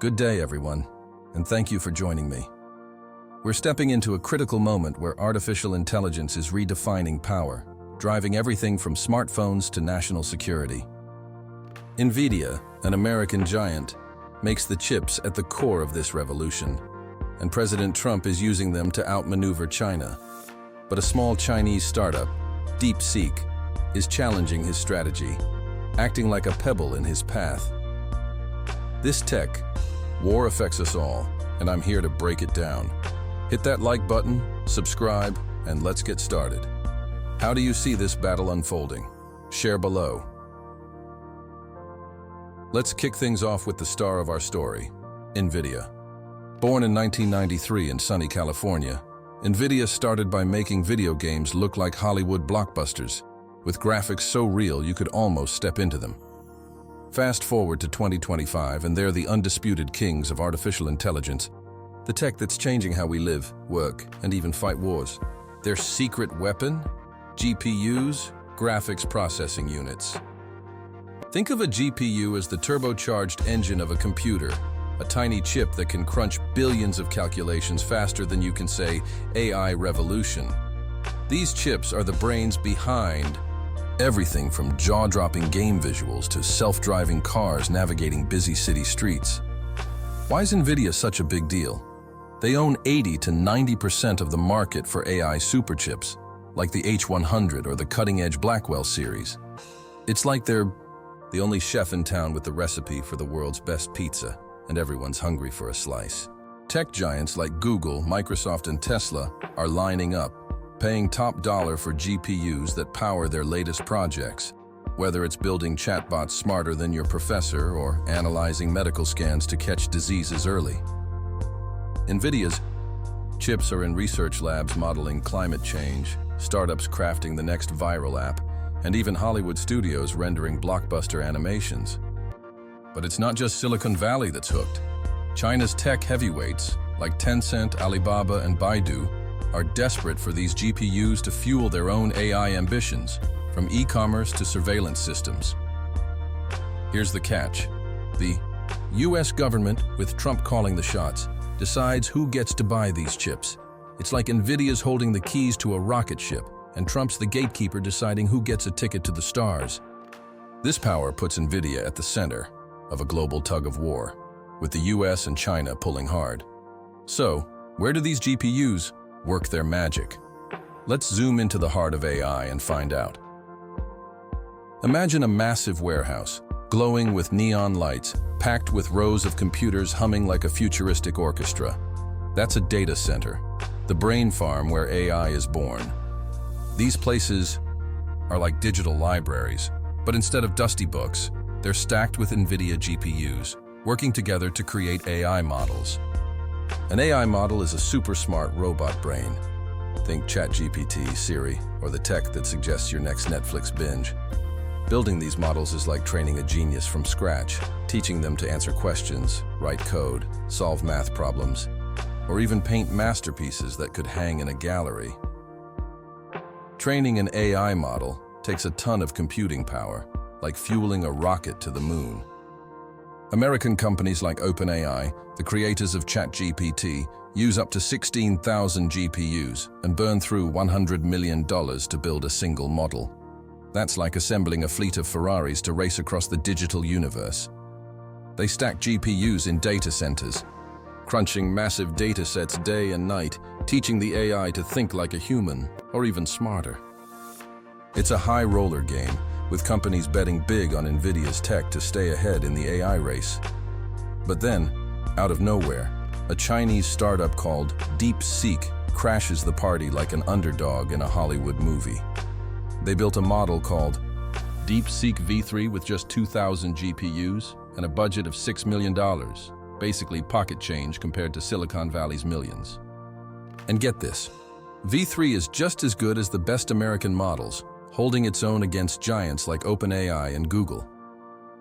Good day, everyone, and thank you for joining me. We're stepping into a critical moment where artificial intelligence is redefining power, driving everything from smartphones to national security. Nvidia, an American giant, makes the chips at the core of this revolution, and President Trump is using them to outmaneuver China. But a small Chinese startup, DeepSeek, is challenging his strategy, acting like a pebble in his path. This tech war affects us all, and I'm here to break it down. Hit that like button, subscribe, and let's get started. How do you see this battle unfolding? Share below. Let's kick things off with the star of our story, Nvidia. Born in 1993 in sunny California, Nvidia started by making video games look like Hollywood blockbusters, with graphics so real you could almost step into them. Fast forward to 2025, and they're the undisputed kings of artificial intelligence, the tech that's changing how we live, work, and even fight wars. Their secret weapon? GPUs, graphics processing units. Think of a GPU as the turbocharged engine of a computer, a tiny chip that can crunch billions of calculations faster than you can say AI revolution. These chips are the brains behind everything from jaw-dropping game visuals to self-driving cars navigating busy city streets. Why is Nvidia such a big deal? They own 80 to 90% of the market for AI superchips, like the H100 or the cutting-edge Blackwell series. It's like they're the only chef in town with the recipe for the world's best pizza, and everyone's hungry for a slice. Tech giants like Google, Microsoft, and Tesla are lining up, paying top dollar for GPUs that power their latest projects, whether it's building chatbots smarter than your professor or analyzing medical scans to catch diseases early. Nvidia's chips are in research labs modeling climate change, startups crafting the next viral app, and even Hollywood studios rendering blockbuster animations. But it's not just Silicon Valley that's hooked. China's tech heavyweights, like Tencent, Alibaba, and Baidu, are desperate for these GPUs to fuel their own AI ambitions, from e-commerce to surveillance systems. Here's the catch. The US government, with Trump calling the shots, decides who gets to buy these chips. It's like Nvidia's holding the keys to a rocket ship, and Trump's the gatekeeper deciding who gets a ticket to the stars. This power puts Nvidia at the center of a global tug-of-war, with the US and China pulling hard. So, where do these GPUs work their magic? Let's zoom into the heart of AI and find out. Imagine a massive warehouse, glowing with neon lights, packed with rows of computers humming like a futuristic orchestra. That's a data center, the brain farm where AI is born. These places are like digital libraries, but instead of dusty books, they're stacked with Nvidia GPUs, working together to create AI models. An AI model is a super smart robot brain. Think ChatGPT, Siri, or the tech that suggests your next Netflix binge. Building these models is like training a genius from scratch, teaching them to answer questions, write code, solve math problems, or even paint masterpieces that could hang in a gallery. Training an AI model takes a ton of computing power, like fueling a rocket to the moon. American companies like OpenAI, the creators of ChatGPT, use up to 16,000 GPUs and burn through $100 million to build a single model. That's like assembling a fleet of Ferraris to race across the digital universe. They stack GPUs in data centers, crunching massive data sets day and night, teaching the AI to think like a human, or even smarter. It's a high roller game, with companies betting big on Nvidia's tech to stay ahead in the AI race. But then, out of nowhere, a Chinese startup called DeepSeek crashes the party like an underdog in a Hollywood movie. They built a model called DeepSeek V3 with just 2,000 GPUs and a budget of $6 million, basically pocket change compared to Silicon Valley's millions. And get this, V3 is just as good as the best American models, holding its own against giants like OpenAI and Google.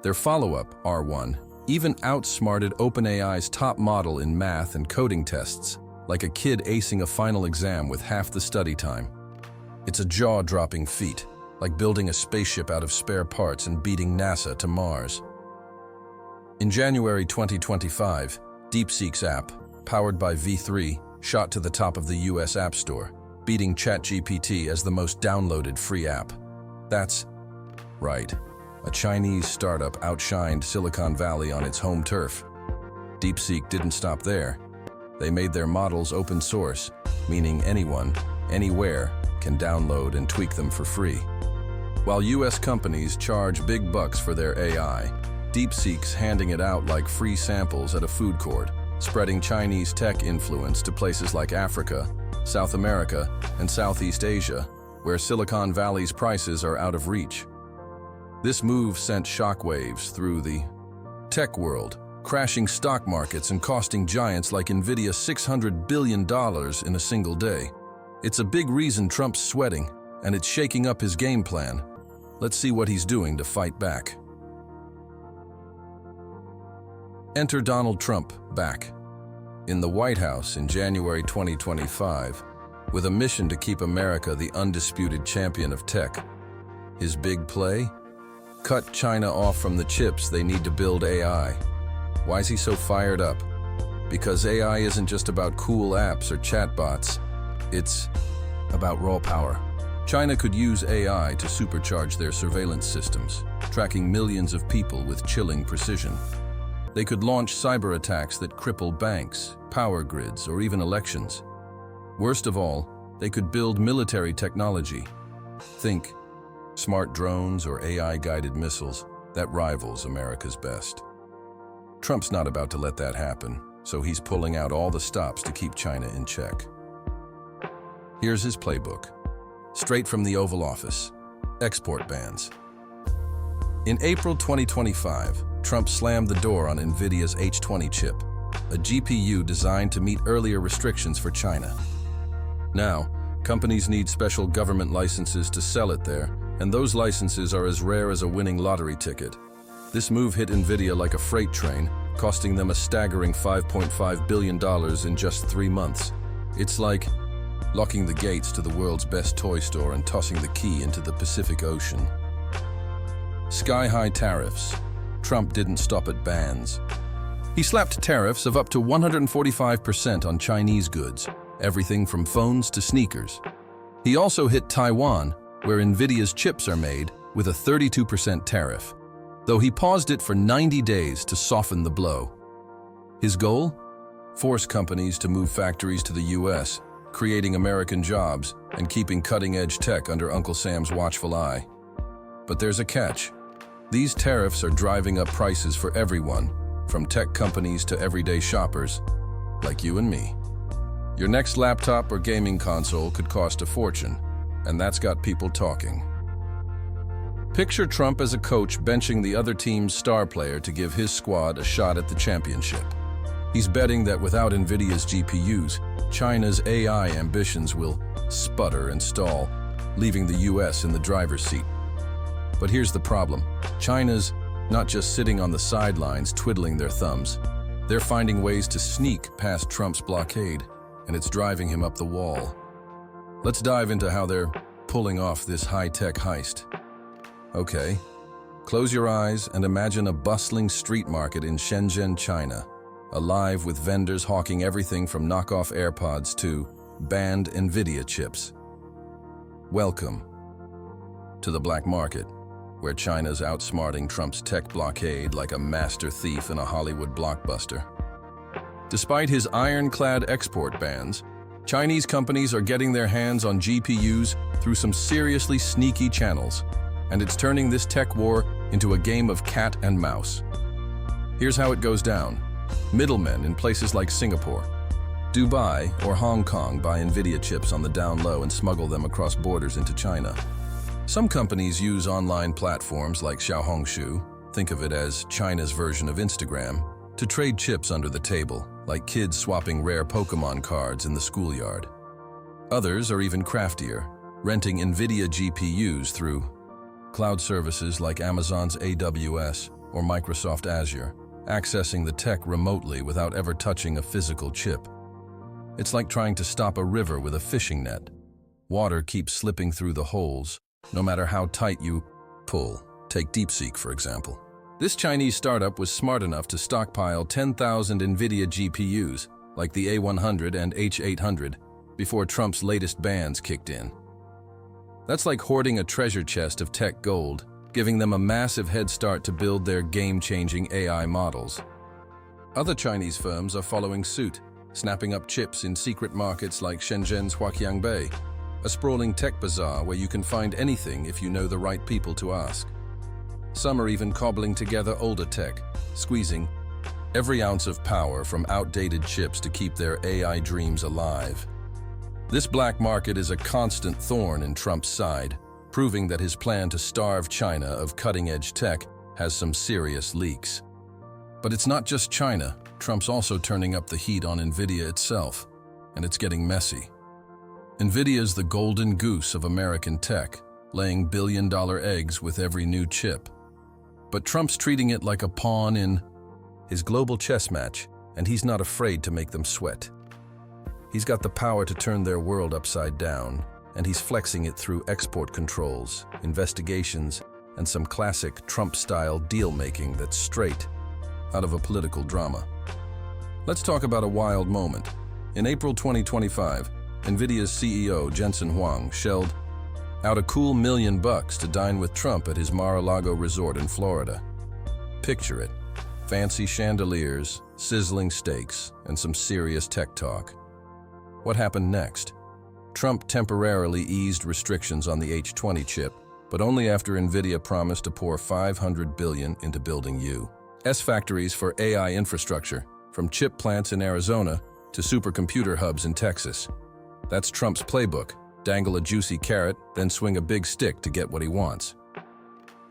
Their follow-up, R1, even outsmarted OpenAI's top model in math and coding tests, like a kid acing a final exam with half the study time. It's a jaw-dropping feat, like building a spaceship out of spare parts and beating NASA to Mars. In January 2025, DeepSeek's app, powered by V3, shot to the top of the US App Store, beating ChatGPT as the most downloaded free app. That's right. A Chinese startup outshined Silicon Valley on its home turf. DeepSeek didn't stop there. They made their models open source, meaning anyone, anywhere, can download and tweak them for free. While US companies charge big bucks for their AI, DeepSeek's handing it out like free samples at a food court, spreading Chinese tech influence to places like Africa, South America, and Southeast Asia, where Silicon Valley's prices are out of reach. This move sent shockwaves through the tech world, crashing stock markets and costing giants like Nvidia $600 billion in a single day. It's a big reason Trump's sweating, and it's shaking up his game plan. Let's see what he's doing to fight back. Enter Donald Trump back in the White House in January 2025 with a mission to keep America the undisputed champion of tech. His big play? Cut China off from the chips they need to build AI. Why is he so fired up? Because AI isn't just about cool apps or chatbots. It's about raw power. China could use AI to supercharge their surveillance systems, tracking millions of people with chilling precision. They could launch cyber attacks that cripple banks, power grids, or even elections. Worst of all, they could build military technology. Think smart drones or AI-guided missiles that rivals America's best. Trump's not about to let that happen, so he's pulling out all the stops to keep China in check. Here's his playbook. Straight from the Oval Office. Export bans. In April 2025, Trump slammed the door on Nvidia's H20 chip, a GPU designed to meet earlier restrictions for China. Now, companies need special government licenses to sell it there, and those licenses are as rare as a winning lottery ticket. This move hit Nvidia like a freight train, costing them a staggering $5.5 billion in just 3 months. It's like locking the gates to the world's best toy store and tossing the key into the Pacific Ocean. Sky-high tariffs. Trump didn't stop at bans. He slapped tariffs of up to 145% on Chinese goods, everything from phones to sneakers. He also hit Taiwan, where Nvidia's chips are made, with a 32% tariff, though he paused it for 90 days to soften the blow. His goal? Force companies to move factories to the US, creating American jobs and keeping cutting-edge tech under Uncle Sam's watchful eye. But there's a catch. These tariffs are driving up prices for everyone, from tech companies to everyday shoppers, like you and me. Your next laptop or gaming console could cost a fortune, and that's got people talking. Picture Trump as a coach benching the other team's star player to give his squad a shot at the championship. He's betting that without Nvidia's GPUs, China's AI ambitions will sputter and stall, leaving the US in the driver's seat. But here's the problem. China's not just sitting on the sidelines twiddling their thumbs. They're finding ways to sneak past Trump's blockade, and it's driving him up the wall. Let's dive into how they're pulling off this high-tech heist. Okay, close your eyes and imagine a bustling street market in Shenzhen, China, alive with vendors hawking everything from knockoff AirPods to banned Nvidia chips. Welcome to the black market, where China's outsmarting Trump's tech blockade like a master thief in a Hollywood blockbuster. Despite his ironclad export bans, Chinese companies are getting their hands on GPUs through some seriously sneaky channels, and it's turning this tech war into a game of cat and mouse. Here's how it goes down. Middlemen in places like Singapore, Dubai, or Hong Kong buy Nvidia chips on the down low and smuggle them across borders into China. Some companies use online platforms like Xiaohongshu, think of it as China's version of Instagram, to trade chips under the table, like kids swapping rare Pokemon cards in the schoolyard. Others are even craftier, renting Nvidia GPUs through cloud services like Amazon's AWS or Microsoft Azure, accessing the tech remotely without ever touching a physical chip. It's like trying to stop a river with a fishing net. Water keeps slipping through the holes, no matter how tight you pull. Take DeepSeek, for example. This Chinese startup was smart enough to stockpile 10,000 Nvidia GPUs, like the A100 and H800, before Trump's latest bans kicked in. That's like hoarding a treasure chest of tech gold, giving them a massive head start to build their game-changing AI models. Other Chinese firms are following suit, snapping up chips in secret markets like Shenzhen's Huaqiangbei, a sprawling tech bazaar where you can find anything if you know the right people to ask. Some are even cobbling together older tech, squeezing every ounce of power from outdated chips to keep their AI dreams alive. This black market is a constant thorn in Trump's side, proving that his plan to starve China of cutting-edge tech has some serious leaks. But it's not just China. Trump's also turning up the heat on Nvidia itself, and it's getting messy. Nvidia is the golden goose of American tech, laying billion-dollar eggs with every new chip. But Trump's treating it like a pawn in his global chess match, and he's not afraid to make them sweat. He's got the power to turn their world upside down, and he's flexing it through export controls, investigations, and some classic Trump-style deal-making that's straight out of a political drama. Let's talk about a wild moment. In April 2025, Nvidia's CEO Jensen Huang shelled out a cool $1 million to dine with Trump at his Mar-a-Lago resort in Florida. Picture it: fancy chandeliers, sizzling steaks, and some serious tech talk. What happened next? Trump temporarily eased restrictions on the H20 chip, but only after Nvidia promised to pour $500 billion into building U.S. factories for AI infrastructure, from chip plants in Arizona to supercomputer hubs in Texas. That's Trump's playbook: dangle a juicy carrot, then swing a big stick to get what he wants.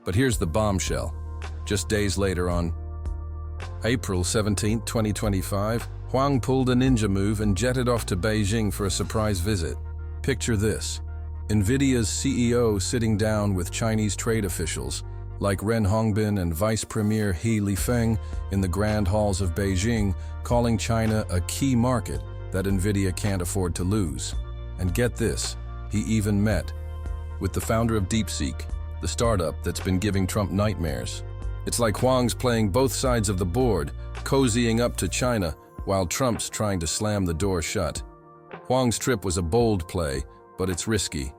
But here's the bombshell. Just days later, on April 17, 2025, Huang pulled a ninja move and jetted off to Beijing for a surprise visit. Picture this: Nvidia's CEO sitting down with Chinese trade officials like Ren Hongbin and Vice Premier He Lifeng in the grand halls of Beijing, calling China a key market that Nvidia can't afford to lose. And get this, he even met with the founder of DeepSeek, the startup that's been giving Trump nightmares. It's like Huang's playing both sides of the board, cozying up to China, while Trump's trying to slam the door shut. Huang's trip was a bold play, but it's risky.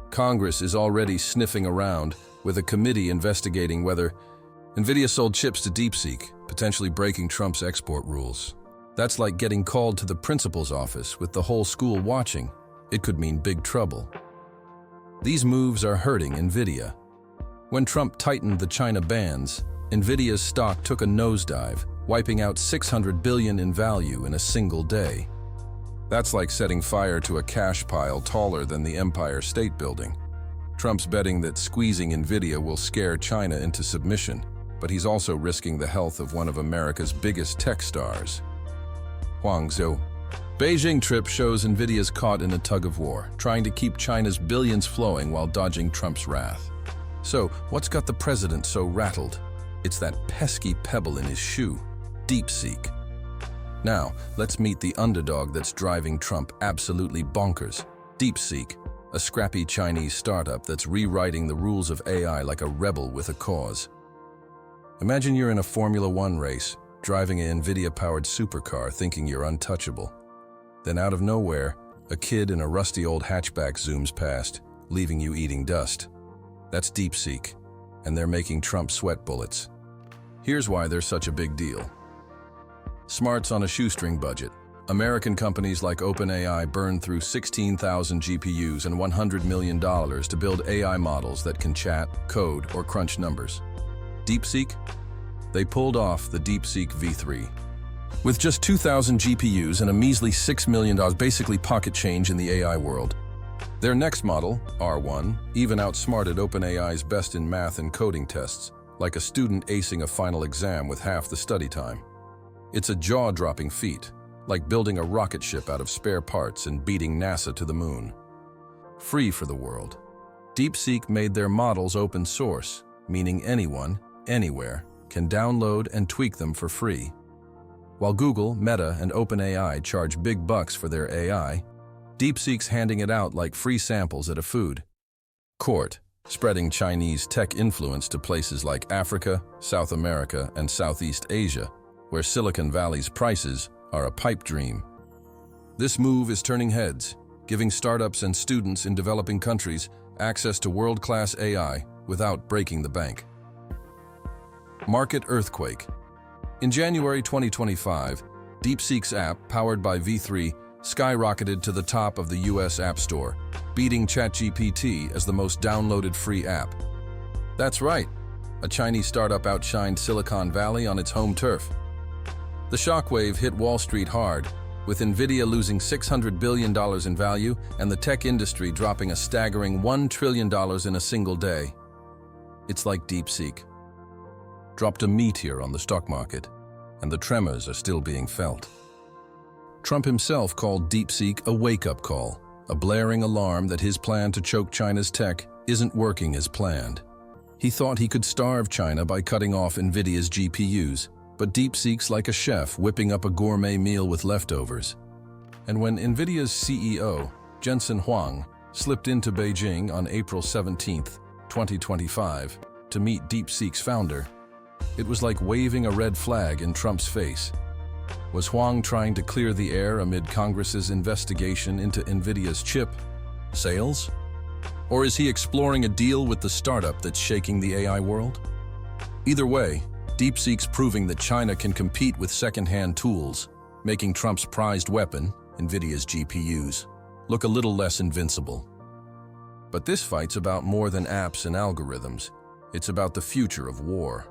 Congress is already sniffing around, with a committee investigating whether Nvidia sold chips to DeepSeek, potentially breaking Trump's export rules. That's like getting called to the principal's office with the whole school watching. It could mean big trouble. These moves are hurting Nvidia. When Trump tightened the China bans, Nvidia's stock took a nosedive, wiping out $600 billion in value in a single day. That's like setting fire to a cash pile taller than the Empire State Building. Trump's betting that squeezing Nvidia will scare China into submission, but he's also risking the health of one of America's biggest tech stars. Huang's Beijing trip shows Nvidia's caught in a tug-of-war, trying to keep China's billions flowing while dodging Trump's wrath. So, what's got the president so rattled? It's that pesky pebble in his shoe: DeepSeek. Now, let's meet the underdog that's driving Trump absolutely bonkers: DeepSeek, a scrappy Chinese startup that's rewriting the rules of AI like a rebel with a cause. Imagine you're in a Formula One race, driving an Nvidia-powered supercar thinking you're untouchable. Then out of nowhere, a kid in a rusty old hatchback zooms past, leaving you eating dust. That's DeepSeek, and they're making Trump sweat bullets. Here's why they're such a big deal. Smarts on a shoestring budget. American companies like OpenAI burn through 16,000 GPUs and $100 million to build AI models that can chat, code, or crunch numbers. DeepSeek? They pulled off the DeepSeek V3. With just 2,000 GPUs and a measly $6 million, basically pocket change in the AI world. Their next model, R1, even outsmarted OpenAI's best in math and coding tests, like a student acing a final exam with half the study time. It's a jaw-dropping feat, like building a rocket ship out of spare parts and beating NASA to the moon. Free for the world. DeepSeek made their models open source, meaning anyone, anywhere, can download and tweak them for free. While Google, Meta, and OpenAI charge big bucks for their AI, DeepSeek's handing it out like free samples at a food court. spreading Chinese tech influence to places like Africa, South America, and Southeast Asia, where Silicon Valley's prices are a pipe dream. This move is turning heads, giving startups and students in developing countries access to world-class AI without breaking the bank. Market earthquake. In January 2025, DeepSeek's app, powered by V3, skyrocketed to the top of the US App Store, beating ChatGPT as the most downloaded free app. That's right, a Chinese startup outshined Silicon Valley on its home turf. The shockwave hit Wall Street hard, with Nvidia losing $600 billion in value and the tech industry dropping a staggering $1 trillion in a single day. It's like DeepSeek dropped a meteor on the stock market, and the tremors are still being felt. Trump himself called DeepSeek a wake-up call, a blaring alarm that his plan to choke China's tech isn't working as planned. He thought he could starve China by cutting off Nvidia's GPUs, but DeepSeek's like a chef whipping up a gourmet meal with leftovers. And when Nvidia's CEO, Jensen Huang, slipped into Beijing on April 17, 2025, to meet DeepSeek's founder, it was like waving a red flag in Trump's face. Was Huang trying to clear the air amid Congress's investigation into Nvidia's chip sales? Or is he exploring a deal with the startup that's shaking the AI world? Either way, DeepSeek's proving that China can compete with second-hand tools, making Trump's prized weapon, Nvidia's GPUs, look a little less invincible. But this fight's about more than apps and algorithms. It's about the future of war.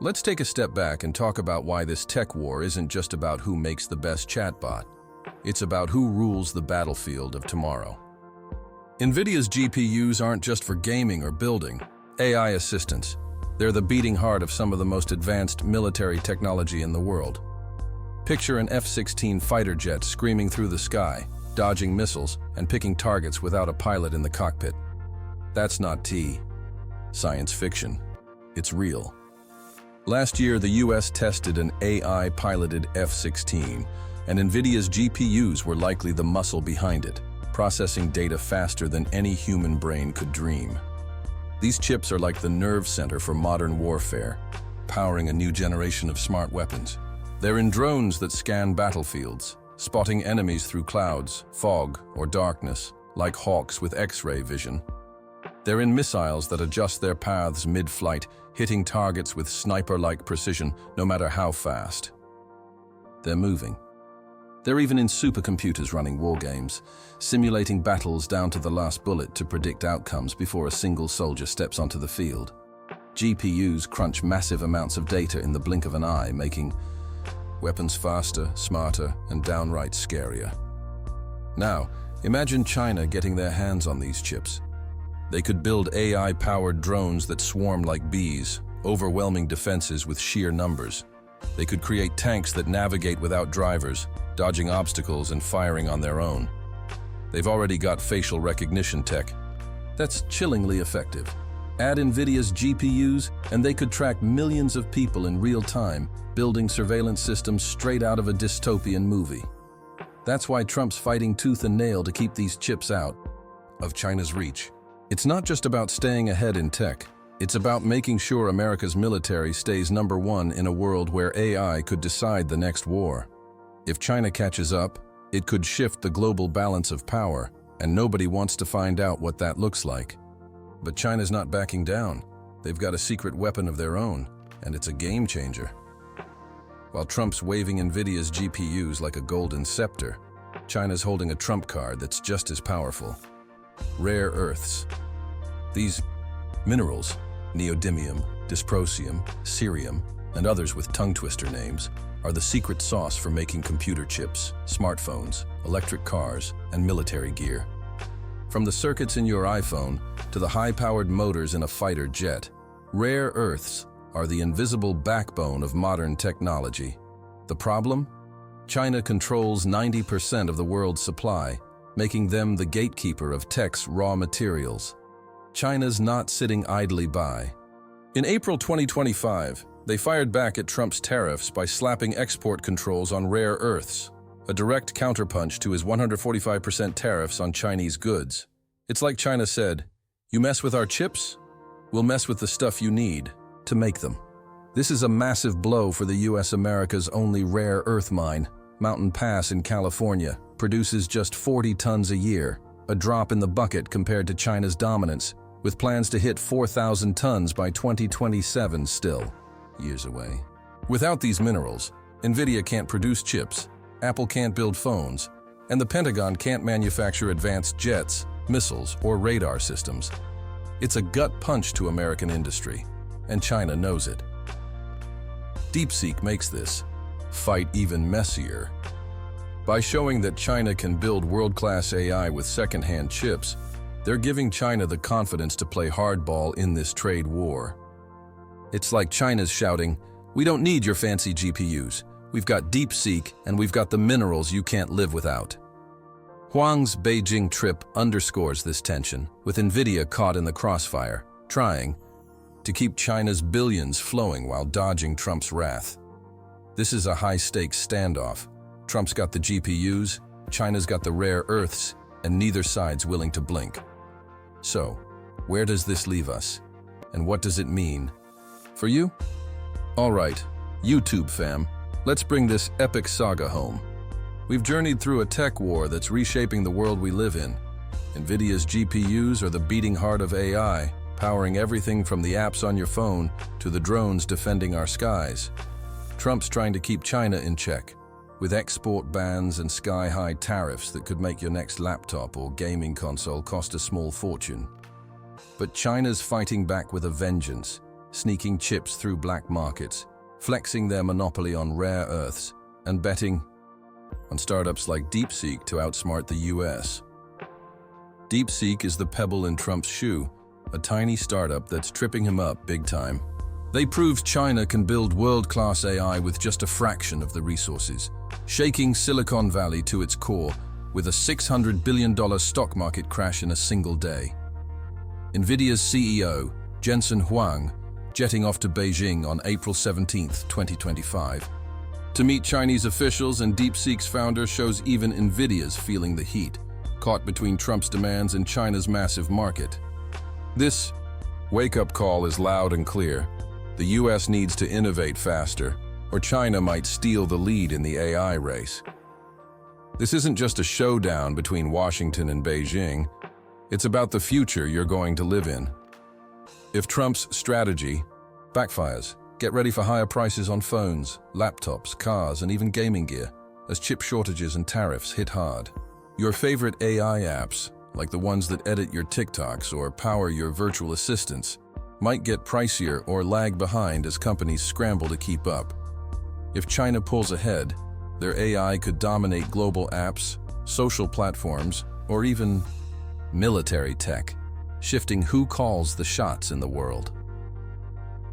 Let's take a step back and talk about why this tech war isn't just about who makes the best chatbot. It's about who rules the battlefield of tomorrow. Nvidia's GPUs aren't just for gaming or building. AI assistants. They're the beating heart of some of the most advanced military technology in the world. Picture an F-16 fighter jet screaming through the sky, dodging missiles and picking targets without a pilot in the cockpit. That's not science fiction. It's real. Last year, the US tested an AI-piloted F-16, and Nvidia's GPUs were likely the muscle behind it, processing data faster than any human brain could dream. These chips are like the nerve center for modern warfare, powering a new generation of smart weapons. They're in drones that scan battlefields, spotting enemies through clouds, fog, or darkness, like hawks with X-ray vision. They're in missiles that adjust their paths mid-flight, hitting targets with sniper-like precision, no matter how fast. They're moving. They're even in supercomputers running war games, simulating battles down to the last bullet to predict outcomes before a single soldier steps onto the field. GPUs crunch massive amounts of data in the blink of an eye, making weapons faster, smarter, and downright scarier. Now, imagine China getting their hands on these chips. They could build AI-powered drones that swarm like bees, overwhelming defenses with sheer numbers. They could create tanks that navigate without drivers, dodging obstacles and firing on their own. They've already got facial recognition tech. That's chillingly effective. Add Nvidia's GPUs, and they could track millions of people in real time, building surveillance systems straight out of a dystopian movie. That's why Trump's fighting tooth and nail to keep these chips out of China's reach. It's not just about staying ahead in tech. It's about making sure America's military stays number one in a world where AI could decide the next war. If China catches up, it could shift the global balance of power, and nobody wants to find out what that looks like. But China's not backing down. They've got a secret weapon of their own, and it's a game changer. While Trump's waving Nvidia's GPUs like a golden scepter, China's holding a trump card that's just as powerful. Rare earths. These minerals, neodymium, dysprosium, cerium, and others with tongue-twister names, are the secret sauce for making computer chips, smartphones, electric cars, and military gear. From the circuits in your iPhone to the high-powered motors in a fighter jet, rare earths are the invisible backbone of modern technology. The problem? China controls 90% of the world's supply, making them the gatekeeper of tech's raw materials. China's not sitting idly by. In April 2025, they fired back at Trump's tariffs by slapping export controls on rare earths, a direct counterpunch to his 145% tariffs on Chinese goods. It's like China said, You mess with our chips? We'll mess with the stuff you need to make them. This is a massive blow for the US. America's only rare earth mine, Mountain Pass in California, produces just 40 tons a year, a drop in the bucket compared to China's dominance, with plans to hit 4,000 tons by 2027 still, years away. Without these minerals, Nvidia can't produce chips, Apple can't build phones, and the Pentagon can't manufacture advanced jets, missiles, or radar systems. It's a gut punch to American industry, and China knows it. DeepSeek makes this fight even messier. By showing that China can build world-class AI with second-hand chips, they're giving China the confidence to play hardball in this trade war. It's like China's shouting, "We don't need your fancy GPUs. We've got DeepSeek, and we've got the minerals you can't live without." Huang's Beijing trip underscores this tension, with Nvidia caught in the crossfire, trying to keep China's billions flowing while dodging Trump's wrath. This is a high-stakes standoff. Trump's got the GPUs, China's got the rare earths, and neither side's willing to blink. So, where does this leave us? And what does it mean for you? All right, YouTube fam, let's bring this epic saga home. We've journeyed through a tech war that's reshaping the world we live in. Nvidia's GPUs are the beating heart of AI, powering everything from the apps on your phone to the drones defending our skies. Trump's trying to keep China in check, with export bans and sky-high tariffs that could make your next laptop or gaming console cost a small fortune. But China's fighting back with a vengeance, sneaking chips through black markets, flexing their monopoly on rare earths, and betting on startups like DeepSeek to outsmart the US. DeepSeek is the pebble in Trump's shoe, a tiny startup that's tripping him up big time. They proved China can build world-class AI with just a fraction of the resources, shaking Silicon Valley to its core with a $600 billion stock market crash in a single day. Nvidia's CEO, Jensen Huang, jetting off to Beijing on April 17, 2025. To meet Chinese officials, and DeepSeek's founder shows even Nvidia's feeling the heat, caught between Trump's demands and China's massive market. This wake-up call is loud and clear. The US needs to innovate faster, or China might steal the lead in the AI race. This isn't just a showdown between Washington and Beijing. It's about the future you're going to live in. If Trump's strategy backfires, get ready for higher prices on phones, laptops, cars, and even gaming gear, as chip shortages and tariffs hit hard. Your favorite AI apps, like the ones that edit your TikToks or power your virtual assistants, might get pricier or lag behind as companies scramble to keep up. If China pulls ahead, their AI could dominate global apps, social platforms, or even military tech, shifting who calls the shots in the world.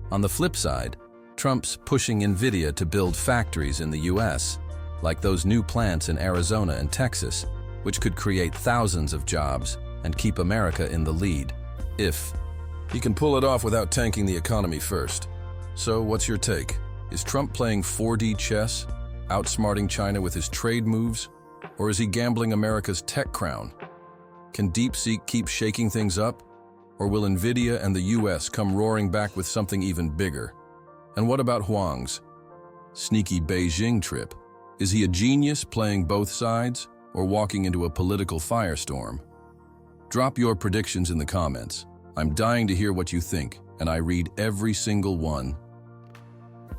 On the flip side, Trump's pushing Nvidia to build factories in the US, like those new plants in Arizona and Texas, which could create thousands of jobs and keep America in the lead, if he can pull it off without tanking the economy first. So what's your take? Is Trump playing 4D chess, outsmarting China with his trade moves, or is he gambling America's tech crown? Can DeepSeek keep shaking things up, or will Nvidia and the US come roaring back with something even bigger? And what about Huang's sneaky Beijing trip? Is he a genius playing both sides, or walking into a political firestorm? Drop your predictions in the comments. I'm dying to hear what you think, and I read every single one.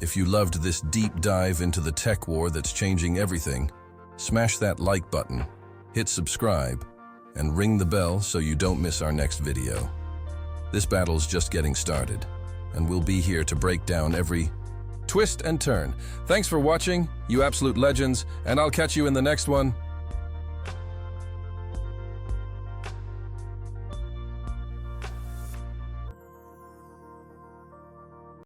If you loved this deep dive into the tech war that's changing everything, smash that like button, hit subscribe, and ring the bell so you don't miss our next video. This battle's just getting started, and we'll be here to break down every twist and turn. Thanks for watching, you absolute legends, and I'll catch you in the next one.